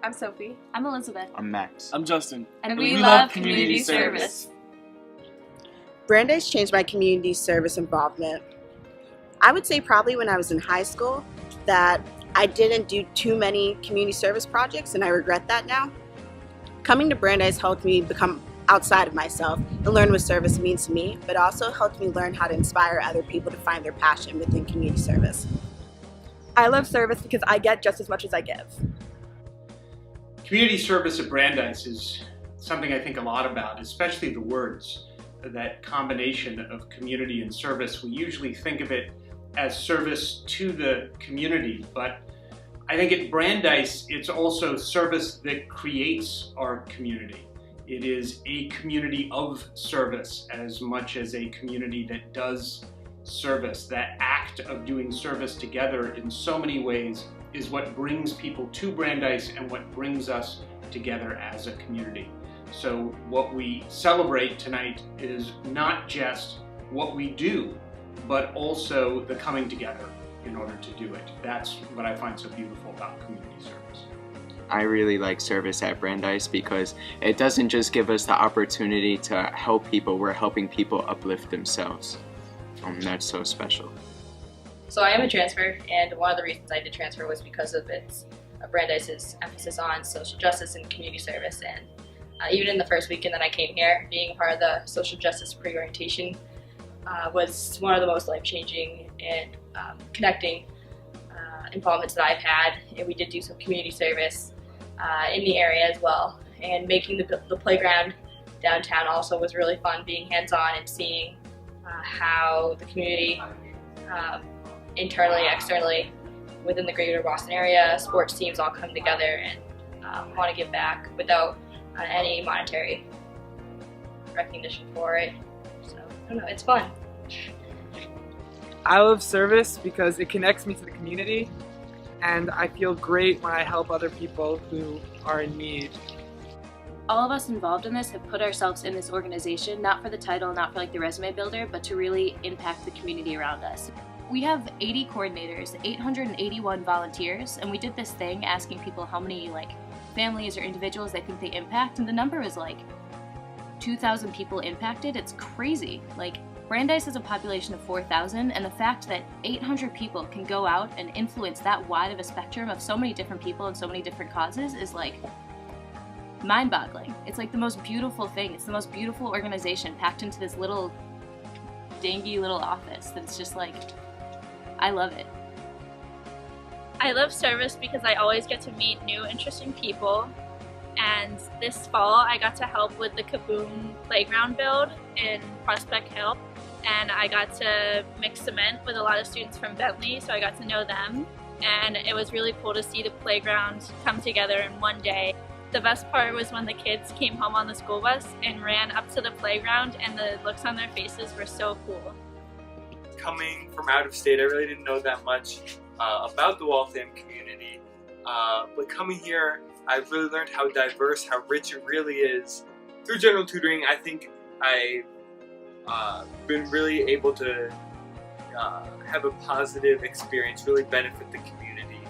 I'm Sophie. I'm Elizabeth. I'm Max. I'm Justin. And we love community service. Brandeis changed my community service involvement. I would say probably when I was in high school that I didn't do too many community service projects, and I regret that now. Coming to Brandeis helped me become outside of myself and learn what service means to me, but also helped me learn how to inspire other people to find their passion within community service. I love service because I get just as much as I give. Community service at Brandeis is something I think a lot about, especially the words, that combination of community and service. We usually think of it as service to the community, but I think at Brandeis it's also service that creates our community. It is a community of service as much as a community that does service. That act of doing service together in so many ways is what brings people to Brandeis and what brings us together as a community. So what we celebrate tonight is not just what we do, but also the coming together in order to do it. That's what I find so beautiful about community service. I really like service at Brandeis because it doesn't just give us the opportunity to help people, we're helping people uplift themselves. That's so special. So I am a transfer, and one of the reasons I did transfer was because of Brandeis' emphasis on social justice and community service. And even in the first weekend that I came here, being a part of the social justice pre-orientation was one of the most life-changing and connecting involvements that I've had. And we did do some community service in the area as well. And making the playground downtown also was really fun, being hands-on and seeing how the community internally, externally, within the greater Boston area, sports teams all come together and want to give back without any monetary recognition for it. So, I don't know, it's fun. I love service because it connects me to the community, and I feel great when I help other people who are in need. All of us involved in this have put ourselves in this organization, not for the title, not for like the resume builder, but to really impact the community around us. We have 80 coordinators, 881 volunteers, and we did this thing asking people how many like families or individuals they think they impact, and the number is like 2,000 people impacted. It's crazy. Like, Brandeis has a population of 4,000, and the fact that 800 people can go out and influence that wide of a spectrum of so many different people and so many different causes is like mind-boggling. It's like the most beautiful thing. It's the most beautiful organization packed into this little dingy little office that's just like, I love it. I love service because I always get to meet new interesting people, and this fall I got to help with the Kaboom playground build in Prospect Hill, and I got to mix cement with a lot of students from Bentley, so I got to know them, and it was really cool to see the playground come together in one day. The best part was when the kids came home on the school bus and ran up to the playground, and the looks on their faces were so cool. Coming from out of state, I really didn't know that much about the Waltham community, but coming here, I've really learned how diverse, how rich it really is. Through general tutoring, I think I've been really able to have a positive experience, really benefit the community.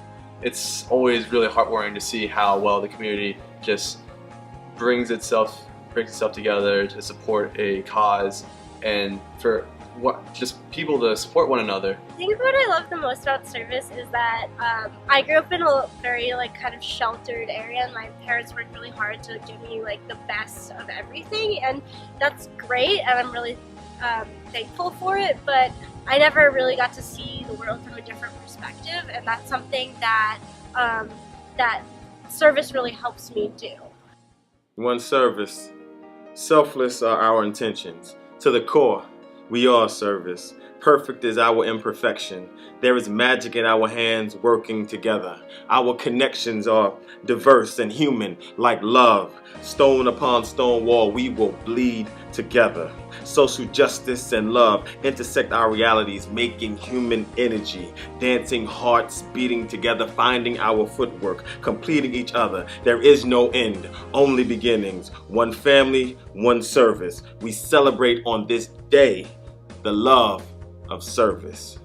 It's always really heartwarming to see how well the community just brings itself together to support a cause, and for just people to support one another. I think what I love the most about service is that I grew up in a very kind of sheltered area, and my parents worked really hard to give me the best of everything, and that's great, and I'm really thankful for it, but I never really got to see the world from a different perspective, and that's something that that service really helps me do. One service. Selfless are our intentions. To the core, we are service. Perfect is our imperfection. There is magic in our hands working together. Our connections are diverse and human like love. Stone upon stone wall, we will bleed together. Social justice and love intersect our realities, making human energy. Dancing hearts beating together, finding our footwork, completing each other. There is no end, only beginnings. One family, one service. We celebrate on this day the love of service.